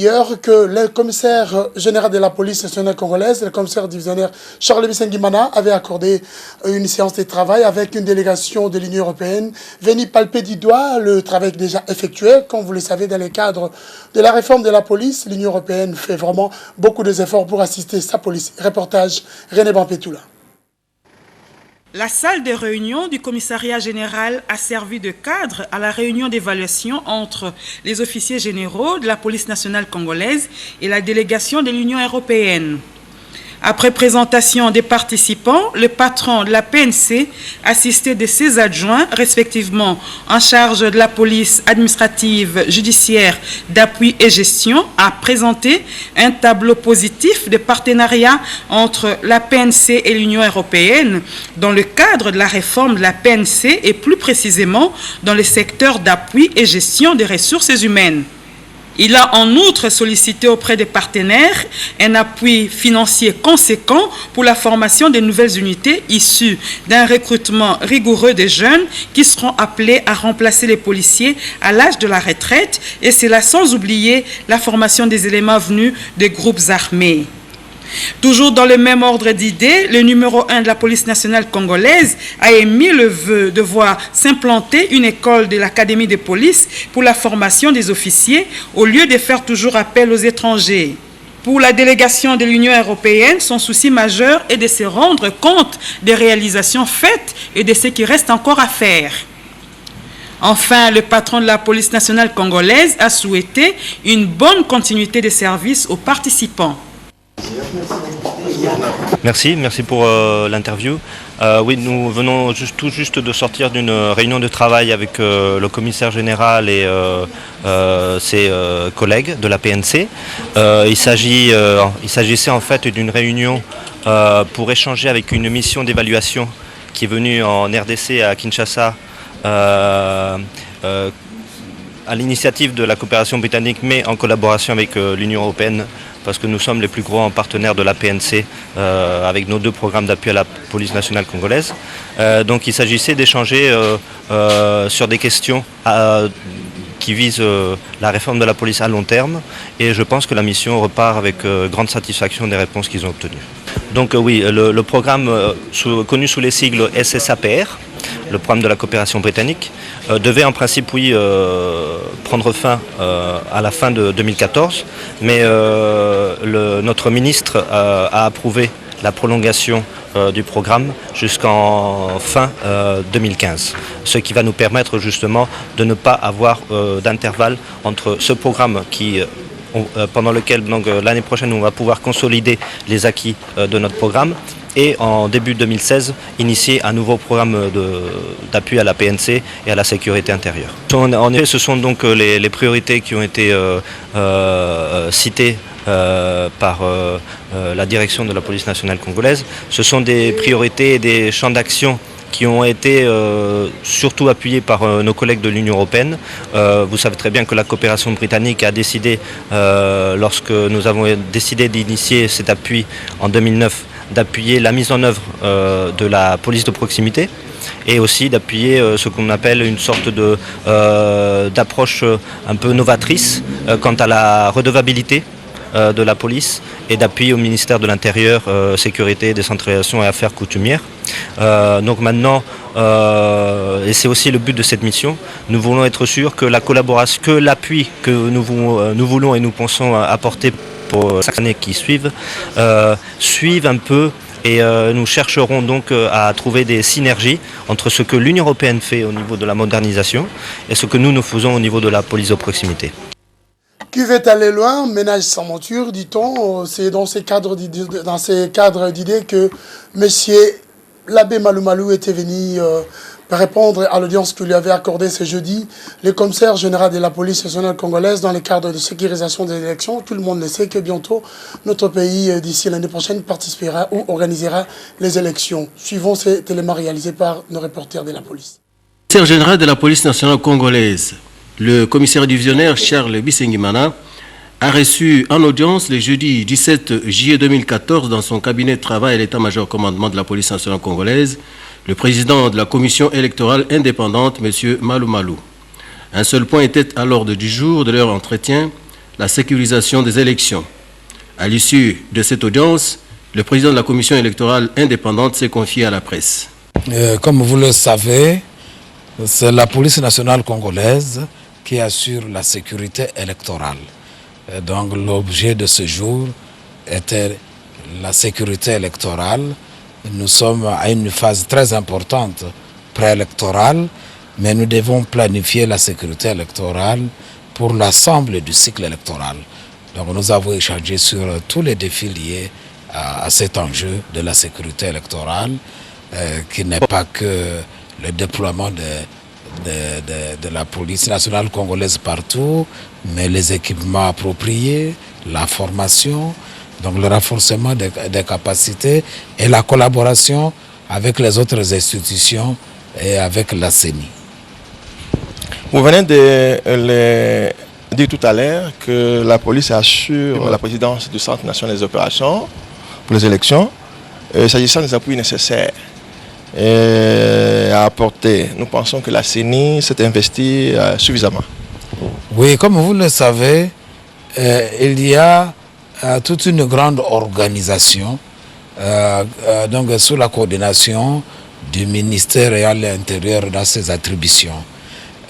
hier que le commissaire général de la police nationale congolaise, le commissaire divisionnaire Charles Bisengimana, avait accordé une séance de travail avec une délégation de l'Union européenne venue palper du doigt le travail déjà effectué. Comme vous le savez, dans le cadre de la réforme de la police, l'Union européenne fait vraiment beaucoup d'efforts pour assister sa police. Reportage René Bampetoula. La salle de réunion du commissariat général a servi de cadre à la réunion d'évaluation entre les officiers généraux de la police nationale congolaise et la délégation de l'Union européenne. Après présentation des participants, le patron de la PNC, assisté de ses adjoints, respectivement en charge de la police administrative, judiciaire, d'appui et gestion, a présenté un tableau positif de partenariat entre la PNC et l'Union européenne dans le cadre de la réforme de la PNC et plus précisément dans le secteur d'appui et gestion des ressources humaines. Il a en outre sollicité auprès des partenaires un appui financier conséquent pour la formation des nouvelles unités issues d'un recrutement rigoureux des jeunes qui seront appelés à remplacer les policiers à l'âge de la retraite, et cela sans oublier la formation des éléments venus des groupes armés. Toujours dans le même ordre d'idées, le numéro 1 de la police nationale congolaise a émis le vœu de voir s'implanter une école de l'Académie de police pour la formation des officiers au lieu de faire toujours appel aux étrangers. Pour la délégation de l'Union européenne, son souci majeur est de se rendre compte des réalisations faites et de ce qui reste encore à faire. Enfin, le patron de la police nationale congolaise a souhaité une bonne continuité de service aux participants. Merci pour l'interview. Oui, nous venons tout juste de sortir d'une réunion de travail avec le commissaire général et ses collègues de la PNC. Il s'agissait en fait d'une réunion pour échanger avec une mission d'évaluation qui est venue en RDC à Kinshasa à l'initiative de la coopération britannique, mais en collaboration avec l'Union européenne, parce que nous sommes les plus grands partenaires de la PNC avec nos 2 programmes d'appui à la police nationale congolaise. Donc il s'agissait d'échanger sur des questions qui visent la réforme de la police à long terme, et je pense que la mission repart avec grande satisfaction des réponses qu'ils ont obtenues. Donc oui, le programme connu sous les sigles SSAPR, le programme de la coopération britannique, devait en principe, oui, prendre fin à la fin de 2014, mais notre ministre a approuvé la prolongation du programme jusqu'en fin 2015, ce qui va nous permettre justement de ne pas avoir d'intervalle entre ce programme pendant lequel l'année prochaine on va pouvoir consolider les acquis de notre programme, et en début 2016 initier un nouveau programme d'appui à la PNC et à la sécurité intérieure. En effet, ce sont donc les priorités qui ont été citées par la direction de la police nationale congolaise. Ce sont des priorités et des champs d'action qui ont été surtout appuyés par nos collègues de l'Union européenne. Vous savez très bien que la coopération britannique a décidé, lorsque nous avons décidé d'initier cet appui en 2009, d'appuyer la mise en œuvre de la police de proximité, et aussi d'appuyer ce qu'on appelle une sorte d'approche un peu novatrice quant à la redevabilité de la police, et d'appui au ministère de l'Intérieur, Sécurité, Décentralisation et Affaires coutumières. Donc maintenant, et c'est aussi le but de cette mission, nous voulons être sûrs que la collaboration, que l'appui que nous voulons et nous pensons apporter pour chaque année qui suivent un peu, et nous chercherons donc à trouver des synergies entre ce que l'Union européenne fait au niveau de la modernisation et ce que nous faisons au niveau de la police de proximité. Qui veut aller loin, ménage sans monture, dit-on. C'est dans ces cadres d'idées que M. l'abbé Malou Malou était venu répondre à l'audience que lui avait accordée ce jeudi le commissaire général de la police nationale congolaise dans le cadre de sécurisation des élections. Tout le monde le sait que bientôt, notre pays, d'ici l'année prochaine, participera ou organisera les élections. Suivons cet élément réalisé par nos reporters de la police. Le commissaire général de la police nationale congolaise, le commissaire divisionnaire Charles Bisengimana, a reçu en audience le jeudi 17 juillet 2014 dans son cabinet de travail à l'état-major commandement de la police nationale congolaise le président de la commission électorale indépendante, M. Malou Malou. Un seul point était à l'ordre du jour de leur entretien, la sécurisation des élections. À l'issue de cette audience, le président de la commission électorale indépendante s'est confié à la presse. Comme vous le savez, c'est la police nationale congolaise qui assure la sécurité électorale. Donc l'objet de ce jour était la sécurité électorale. Nous sommes à une phase très importante préélectorale, mais nous devons planifier la sécurité électorale pour l'ensemble du cycle électoral. Donc nous avons échangé sur tous les défis liés à cet enjeu de la sécurité électorale, qui n'est pas que le déploiement de la police nationale congolaise partout, mais les équipements appropriés, la formation, donc le renforcement des capacités et la collaboration avec les autres institutions et avec la CENI. Vous venez de dire tout à l'heure que la police assure la présidence du Centre national des opérations pour les élections, s'agissant des appuis nécessaires à apporter. Nous pensons que la CENI s'est investie suffisamment. Oui, comme vous le savez, il y a toute une grande organisation donc sous la coordination du ministère et à l'intérieur dans ses attributions.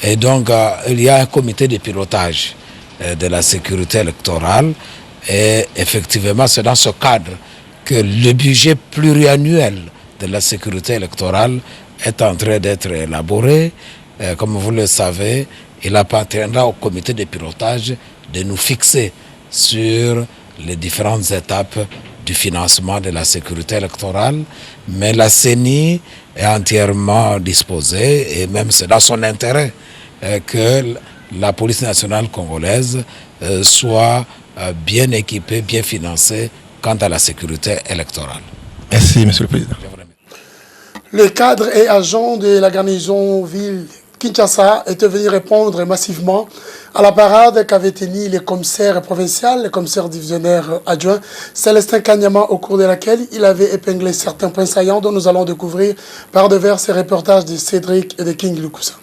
Et donc il y a un comité de pilotage de la sécurité électorale et effectivement c'est dans ce cadre que le budget pluriannuel de la sécurité électorale est en train d'être élaboré. Comme vous le savez, il appartiendra au comité de pilotage de nous fixer sur les différentes étapes du financement de la sécurité électorale, mais la CENI est entièrement disposée et même c'est dans son intérêt que la police nationale congolaise soit bien équipée, bien financée quant à la sécurité électorale. Merci, Monsieur le Président. Les cadres et agents de la garnison ville Kinshasa étaient venus répondre massivement à la parade qu'avait tenue les commissaires provinciaux, les commissaires divisionnaires adjoints, Célestin Kanyama, au cours de laquelle il avait épinglé certains points saillants dont nous allons découvrir par devers ces reportages de Cédric et de King Lukusa.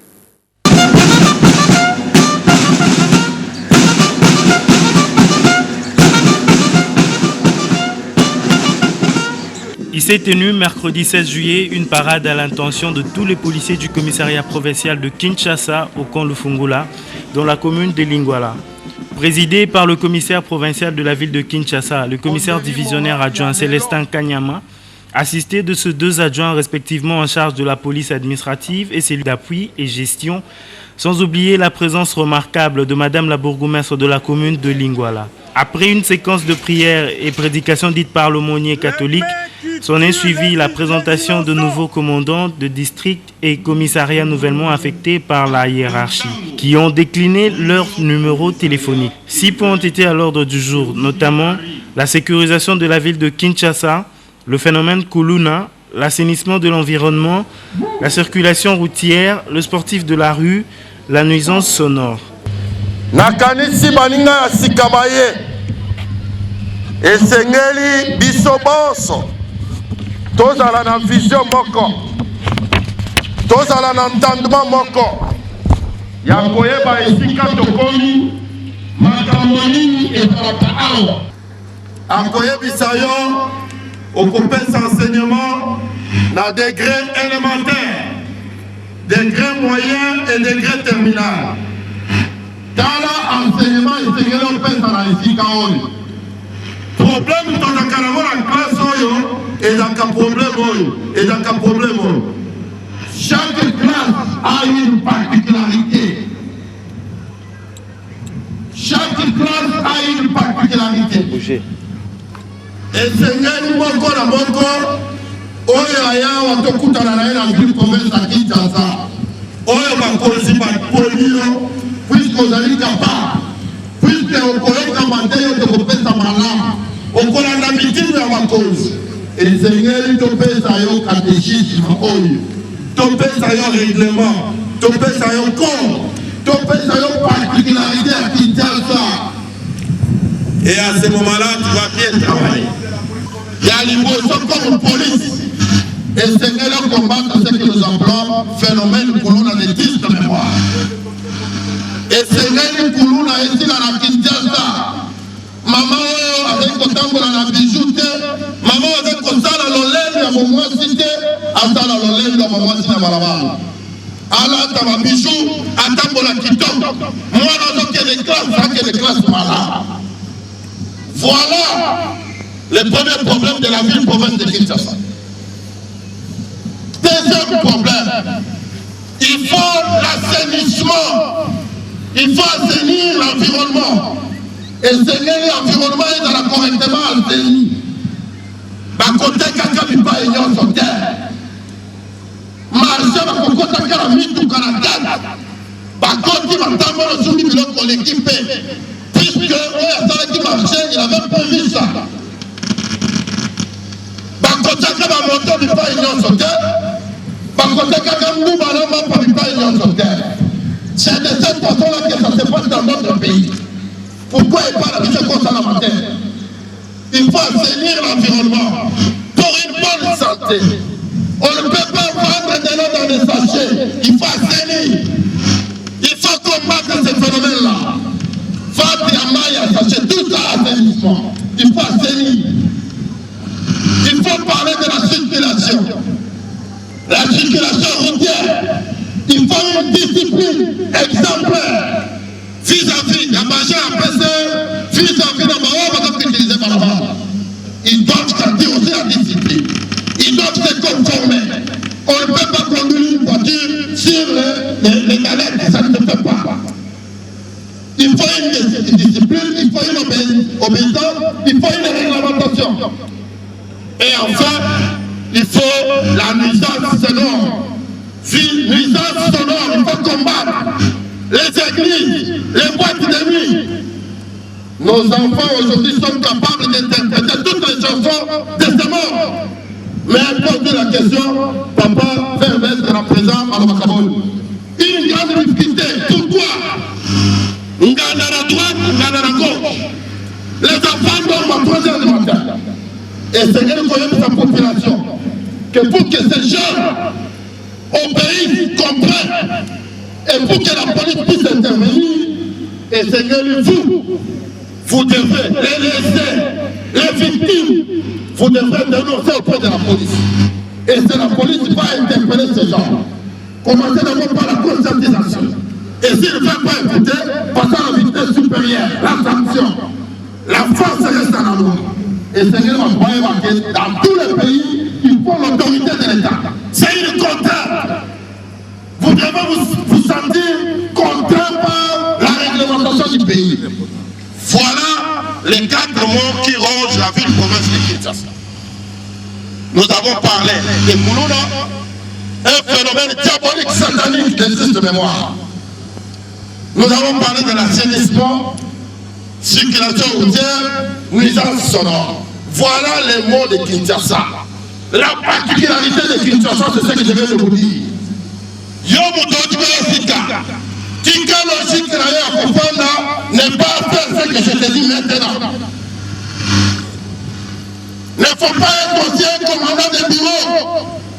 Il s'est tenu mercredi 16 juillet une parade à l'intention de tous les policiers du commissariat provincial de Kinshasa au camp Lufungula, dans la commune de Lingwala. Présidé par le commissaire provincial de la ville de Kinshasa, le commissaire divisionnaire adjoint Célestin Kanyama, assisté de ces deux adjoints respectivement en charge de la police administrative et celle d'appui et gestion, sans oublier la présence remarquable de Madame la bourgmestre de la commune de Lingwala. Après une séquence de prières et prédications dites par l'aumônier catholique, s'en est suivi la présentation de nouveaux commandants de district et commissariats nouvellement affectés par la hiérarchie, qui ont décliné leur numéro téléphonique. 6 points ont été à l'ordre du jour, notamment la sécurisation de la ville de Kinshasa, le phénomène Kuluna, l'assainissement de l'environnement, la circulation routière, le sportif de la rue, la nuisance sonore. Nakanisi baninga ya sikabaye esengeli biso bonso tozala na vision moko tozala na entendement moko ya koyeba esika tokomi makambo nini ezalaka awa akoyebisa yo okopesa enseignement na degré élémentaire, degré moyen et degré terminal. Tala enseignement esengeli opesa na esika oyo. Problème tozaka nango na classe oyo ezaka problème oyo. Chaque classe a une particularité. Chaque classe a une particularité. Esengeli moko na moko oyo ayawa tokutana na ye na ville province ya Kinshasa oyo bakonzi baponi yo puisque ozali capable puisque okoyokama te yo tokopesa malamu okolanda mitindo ya bakonzi esengeli topesa yo catéchisme oyo topesa yo règlement topesa yo corps topesa yo particularité ya Kinshasa. Et à ce moment-là, tu vas bien travailler. Il y a l'immotion comme police. Et c'est le combat de ce que nous appelons phénomène colonialiste de mémoire. esengeli kuluna esila na Kinshasa. Mama oyo azali kotambola na bijou te, mama oyo azali kosala lolendo ya momwasi te, asala lolendo ya momwasi na balabala. Alata ba bijou atambola kitoko, mwana azokende classe akende classe malamu. Voilà le premier problème de la ville province de Kinshasa. Deuxième problème, il faut l'assainissement. Il faut assainir l'environnement. Et saigner l'environnement est dans la correctement assaini. Bakote kaka bipa enyon son terre. Marché bakokota kala mitu karakata. Bakoti matambo sumi biloko l'équipe. Puisque qui marchait, il avait prévu ça. Bakote kaka moto bipa enyon son terre. Bakote kaka mou balama pa bipa enyon son terre. C'est de cette façon-là que ça se passe dans notre pays. Pourquoi il parle de ce qu'on s'en a matin? Il faut assainir l'environnement pour une bonne santé. On ne peut pas vendre de l'eau dans des sachets. Il faut assainir. Il faut combattre ces phénomènes-là. Vendre à maille, sachet, tout ça assainissement. Il faut assainir. Il faut parler de la circulation. La circulation routière. Il faut une discipline exemplaire. Vis-à-vis, la majeure après ça, vis-à-vis de ma va utiliser par la bande. Ils doivent sentir aussi la discipline. Ils doivent se conformer. On ne peut pas conduire une voiture sur les manettes, ça ne se fait pas. Il faut une discipline, il faut une obéissance, il faut une réglementation. Et enfin, il faut la nuisance sonore. Nuisance sonore, il faut combattre. Les églises, les boîtes de nuit. Nos enfants aujourd'hui sont capables d'interpréter toutes les chansons de ce monde. Mais poser la question, papa, faire mettre à présent à l'Obakabol. Une grande difficulté, pourquoi? Ngana à droite, Ngana à gauche. Les enfants dorment à 3 heures du matin. Et c'est incroyable sa population. Que pour que ces jeunes au pays comprennent, et pour que la police puisse intervenir, et Seigneur, vous devez les laisser, les victimes, vous devrez dénoncer auprès de la police. Et c'est la police qui va interpeller ces gens. Commencez d'abord par la conscientisation. Et s'il ne veut pas écouter, passez à la vitesse supérieure, la sanction. La force reste à la loi. Et Seigneur, dans tous les pays, il faut l'autorité de l'État. C'est une contrainte. Vous devez vous sentir contraint par la réglementation du pays. Voilà les 4 mots qui rongent la ville province de Kinshasa. Nous avons parlé de Koulouna, un phénomène diabolique satanique de juste mémoire. Nous avons parlé de l'assainissement, circulation routière, nuisance sonore. Voilà les mots de Kinshasa. La particularité de Kinshasa, c'est ce que je viens de vous dire. Yo Tika logique n'est pas faire ce que je te dis maintenant. Il ne faut pas être aussi un commandant de bureau.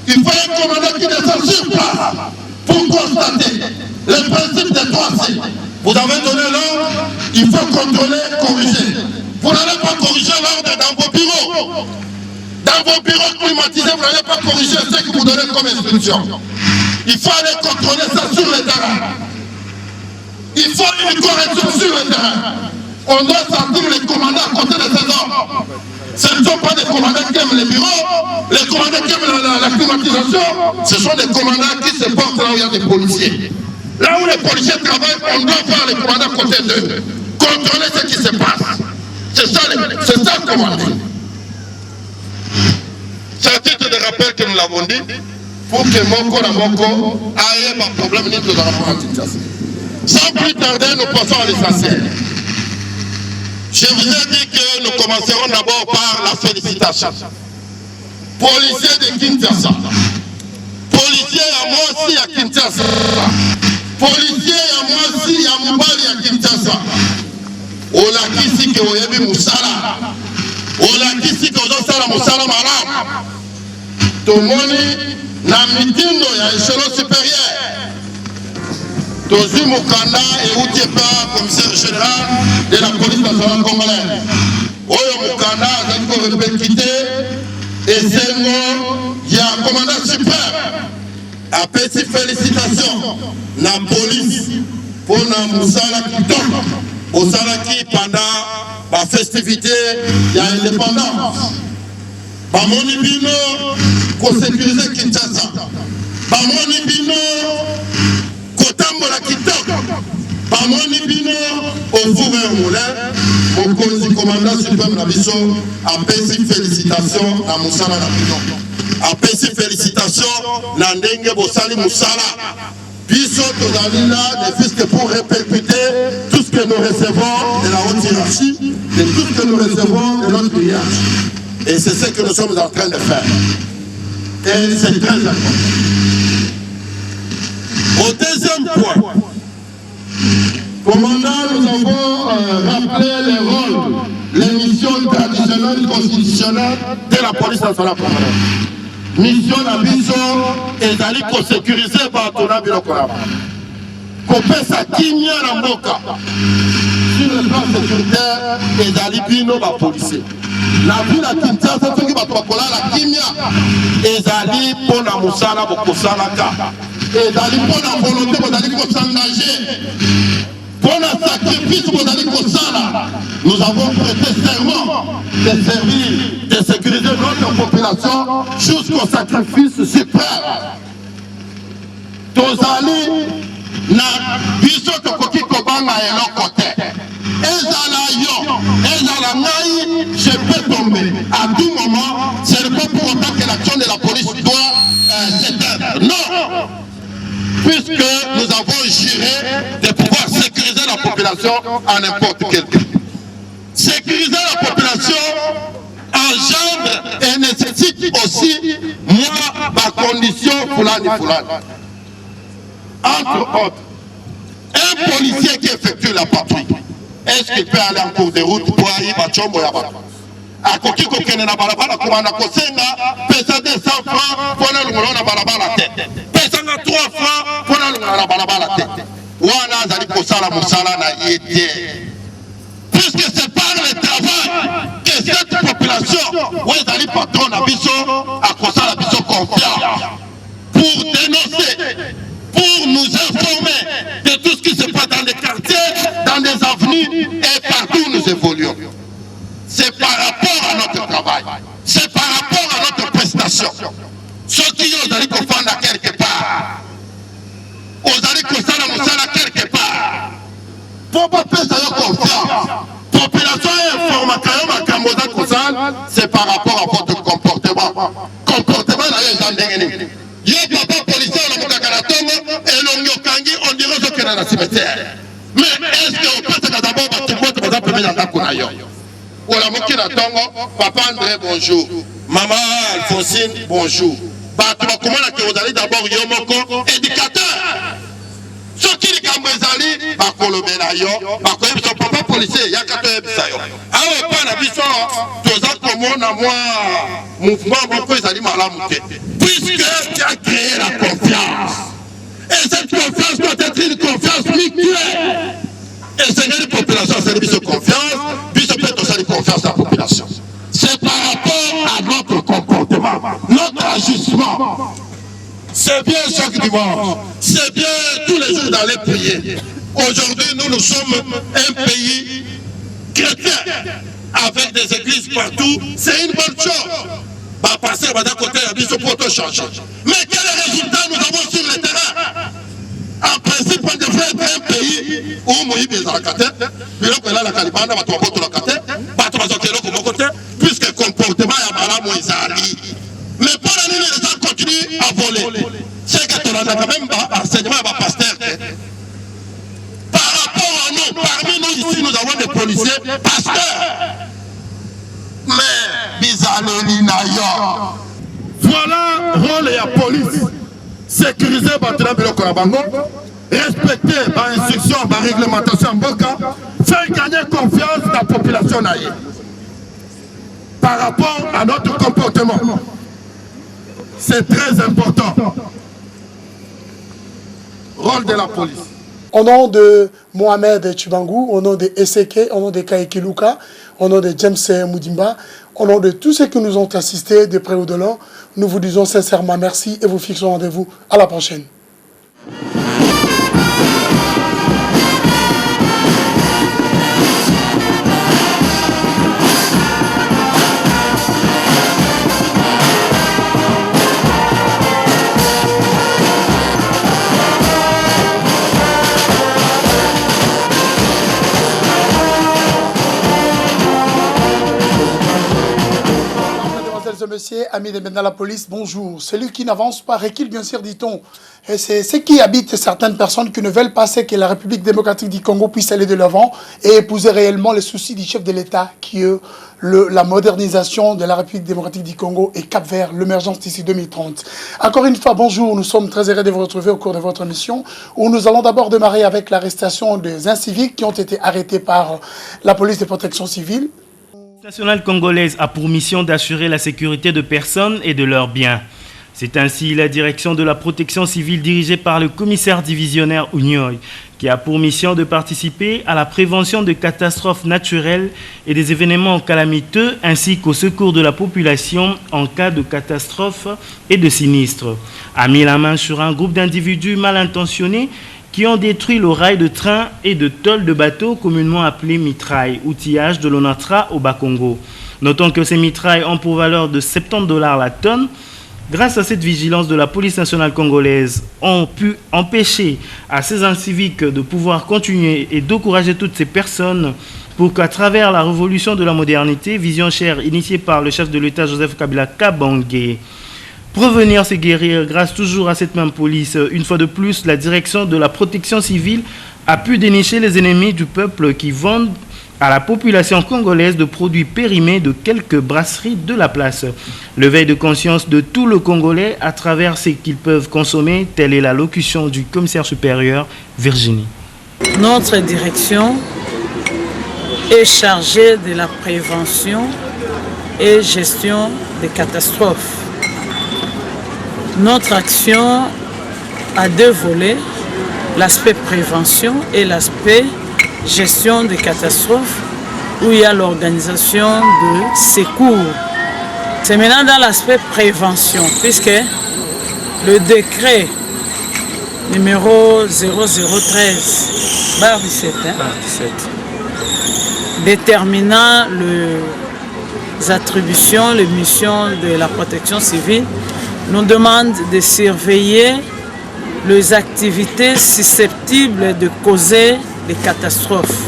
Il faut un commandant qui descend sur place pour constater le principe de 3C. Vous avez donné l'ordre, il faut contrôler, corriger. Vous n'allez pas corriger l'ordre dans vos bureaux. Dans vos bureaux climatisés, vous n'allez pas corriger ce que vous donnez comme instruction. Il faut aller contrôler ça sur le terrain. Il faut une correction sur le terrain. On doit sentir les commandants à côté de ces hommes. Ce ne sont pas des commandants qui aiment les bureaux, les commandants qui aiment la climatisation. Ce sont des commandants qui se portent là où il y a des policiers. Là où les policiers travaillent, on doit voir les commandants à côté d'eux. Contrôler ce qui se passe. C'est ça le commandant. C'est un titre de rappel que nous l'avons dit. Pour que Moko na Moko aille un problème de la rapport. Sans plus tarder, nous passons à l'essentiel. Je vous ai dit que nous commencerons d'abord par la félicitation. Policiers de Kinshasa. Policiers à moi aussi à Kinshasa. Policiers à moi aussi à Mubali à Kinshasa. Olakisi ke oyebi musala. Olakisi ke ozosala musala malamu. Tomoni na mitindo ya échelon supérieur. Tozi Mukanda et Outiepa, commissaire général de la police nationale congolaise. Oyo Mukanda a été répercuté et c'est il y a un commandant suprême. Après ces félicitations, la police pour la Moussala qui tombe. Moussala qui pendant la festivité, il y a indépendance. Bamoni Bino, pour sécuriser Kinshasa. Bamoni Bino, Kotambola Kitoko. Bamoni Bino, au four et au moulin. Mon conseil commandant suprême Nabiso a fait félicitations à Moussala Nabino. Après ces félicitations, Nandenge Bossali Moussala. Biso Tozalina, ne fût que pour répercuter tout ce que nous recevons de la haute hiérarchie, et tout ce que nous recevons de notre hiérarchie. Et c'est ce que nous sommes en train de faire. Et c'est très important. Au deuxième point, commandant, nous avons rappelé les rôles, les missions traditionnelles, constitutionnelles de la police nationale congolaise. Mission Nabiso ezali ko sécuriser bato na biloko na bango. Kopesa kimia na mboka. Sur le plan sécuritaire, ezali bino ba policier. Na bila Kinshasa soki bato bakolala kimia, ezali pona musala bokosalaka. Ezali pona volonté bozali ko s'engager. Pour le sacrifice vous allez pour ça, nous avons prêté serment de servir, de sécuriser notre population jusqu'au sacrifice suprême. Tozali na biso tokoki kobanga eloko te. Ezala yo, ezala ngai, je peux tomber. À tout moment, ce n'est pas pour autant que l'action de la police doit s'éteindre. Non! Puisque nous avons juré de pouvoir sécuriser la population à n'importe quel prix. Sécuriser la population engendre et nécessite aussi ma condition fulani. Entre autres, un policier qui effectue la patrouille, est-ce qu'il peut aller en cours de route pour aller à Tchombo Yabara? A koki kokene na balabala komanda kosenga pesa 200 francs pour na lungola na balabala te. Pesa nga 3 francs pour na lungola na balabala te. Wana zali kosala musala na yete. Puisque c'est par le travail que cette population, où ils allaient patron à biso, à kosala biso confiance pour dénoncer, pour nous informer de tout ce qui se passe dans les quartiers, dans les avenues et partout où nous évoluons. C'est par rapport à notre travail, c'est par rapport à notre prestation. Ceux qui ont allé confondre quelque part, aux allés confondre quelque part, pour pas faire confiance. Population information, c'est par rapport à votre comportement. Comportement, il y a papa policier, on dirait ce qu'il y a dans la cimetière. Mais est-ce qu'on peut d'abord papa André, bonjour. Maman Alphonsine, bonjour. Comment vous allez d'abord Yomoko, éducateur. Ceux qui les Gambezali, son papa policier, il y a 4 ans. Ah ouais, pas la vision, tous ans comme moi, mouvement, puisque tu as créé la confiance. Et cette confiance doit être une confiance mutuelle. Et c'est une population, c'est une confiance, puis c'est peut-être une confiance à la population. C'est par rapport à notre comportement, notre agissement. C'est bien chaque dimanche, c'est bien tous les jours d'aller prier. Aujourd'hui, nous sommes un pays chrétien, avec des églises partout, c'est une bonne chose. Bah, passer d'un côté, il y a pour tout changer. Mais quel résultat nous avons sur le terrain? En principe, on devrait être un pays où Moïse est la tête, la Calibana, puisque le comportement est Moïse. Mais pour l'année, les gens continuent à voler. C'est que tu as même pas enseignement à pasteur. Par rapport à nous, parmi nous ici, nous avons des policiers pasteurs. Mais, voilà le rôle de la police. Sécuriser le Korabango, respecter les instructions, les réglementations, faire gagner confiance dans la population. Par rapport à notre comportement, c'est très important. Rôle de la police. Au nom de Mohamed Tchibangou, au nom de Eseke, au nom de Kaeke Luka, au nom de James Moudimba, au nom de tous ceux qui nous ont assistés de près ou de loin, nous vous disons sincèrement merci et vous fixons rendez-vous à la prochaine. Monsieur, amis de maintenant la police, bonjour. Celui qui n'avance pas recule, bien sûr, dit-on. Et c'est ce qui habite certaines personnes qui ne veulent pas que la République démocratique du Congo puisse aller de l'avant et épouser réellement les soucis du chef de l'État, qui est la modernisation de la République démocratique du Congo et cap vers l'émergence d'ici 2030. Encore une fois, bonjour. Nous sommes très heureux de vous retrouver au cours de votre mission, où nous allons d'abord démarrer avec l'arrestation des inciviques qui ont été arrêtés par la police de protection civile. La police nationale congolaise a pour mission d'assurer la sécurité de personnes et de leurs biens. C'est ainsi la direction de la protection civile dirigée par le commissaire divisionnaire Ounioy qui a pour mission de participer à la prévention de catastrophes naturelles et des événements calamiteux ainsi qu'au secours de la population en cas de catastrophes et de sinistres. A mis la main sur un groupe d'individus mal intentionnés qui ont détruit le rail de train et de tôle de bateau communément appelé mitraille, outillage de l'ONATRA au Bas-Congo. Notons que ces mitrailles ont pour valeur de 70 $ la tonne. Grâce à cette vigilance de la police nationale congolaise, on pu empêcher à ces inciviques de pouvoir continuer et d'encourager toutes ces personnes pour qu'à travers la révolution de la modernité, vision chère initiée par le chef de l'État Joseph Kabila Kabange, prévenir ces guerriers grâce toujours à cette même police. Une fois de plus, la direction de la protection civile a pu dénicher les ennemis du peuple qui vendent à la population congolaise de produits périmés de quelques brasseries de la place. L'éveil de conscience de tout le Congolais à travers ce qu'ils peuvent consommer, telle est la locution du commissaire supérieur Virginie. Notre direction est chargée de la prévention et gestion des catastrophes. Notre action a deux volets, l'aspect prévention et l'aspect gestion des catastrophes, où il y a l'organisation de secours. C'est maintenant dans l'aspect prévention, puisque le décret numéro 0013/17 déterminant les attributions, les missions de la protection civile nous demande de surveiller les activités susceptibles de causer des catastrophes,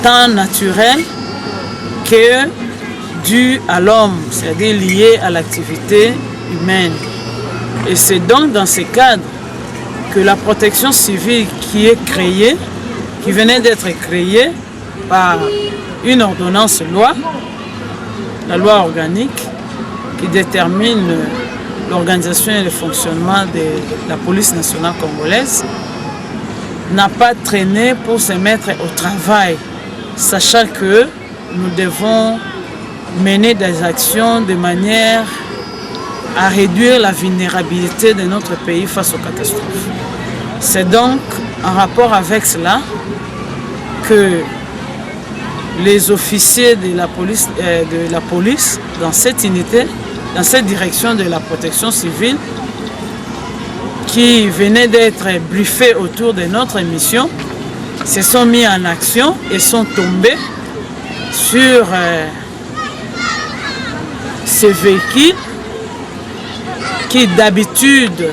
tant naturelles que dues à l'homme, c'est-à-dire liées à l'activité humaine. Et c'est donc dans ce cadre que la protection civile qui est créée, qui venait d'être créée par une ordonnance loi, la loi organique, qui détermine l'organisation et le fonctionnement de la police nationale congolaise, n'a pas traîné pour se mettre au travail, sachant que nous devons mener des actions de manière à réduire la vulnérabilité de notre pays face aux catastrophes. C'est donc en rapport avec cela que les officiers de la police dans cette unité, dans cette direction de la protection civile, qui venaient d'être briefés autour de notre mission, se sont mis en action et sont tombés sur ces véhicules qui d'habitude,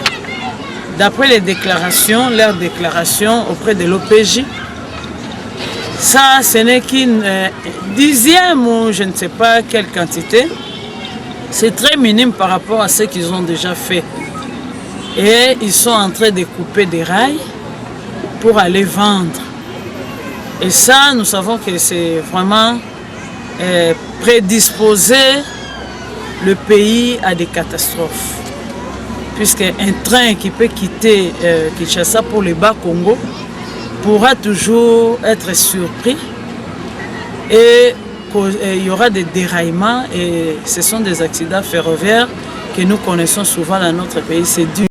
d'après les déclarations, leurs déclarations auprès de l'OPJ, ça ce n'est qu'une dixième ou je ne sais pas quelle quantité. C'est très minime par rapport à ce qu'ils ont déjà fait. Et ils sont en train de couper des rails pour aller vendre. Et ça, nous savons que c'est vraiment prédisposer le pays à des catastrophes. Puisqu'un train qui peut quitter Kinshasa pour le Bas-Congo pourra toujours être surpris et il y aura des déraillements et ce sont des accidents ferroviaires que nous connaissons souvent dans notre pays. C'est dû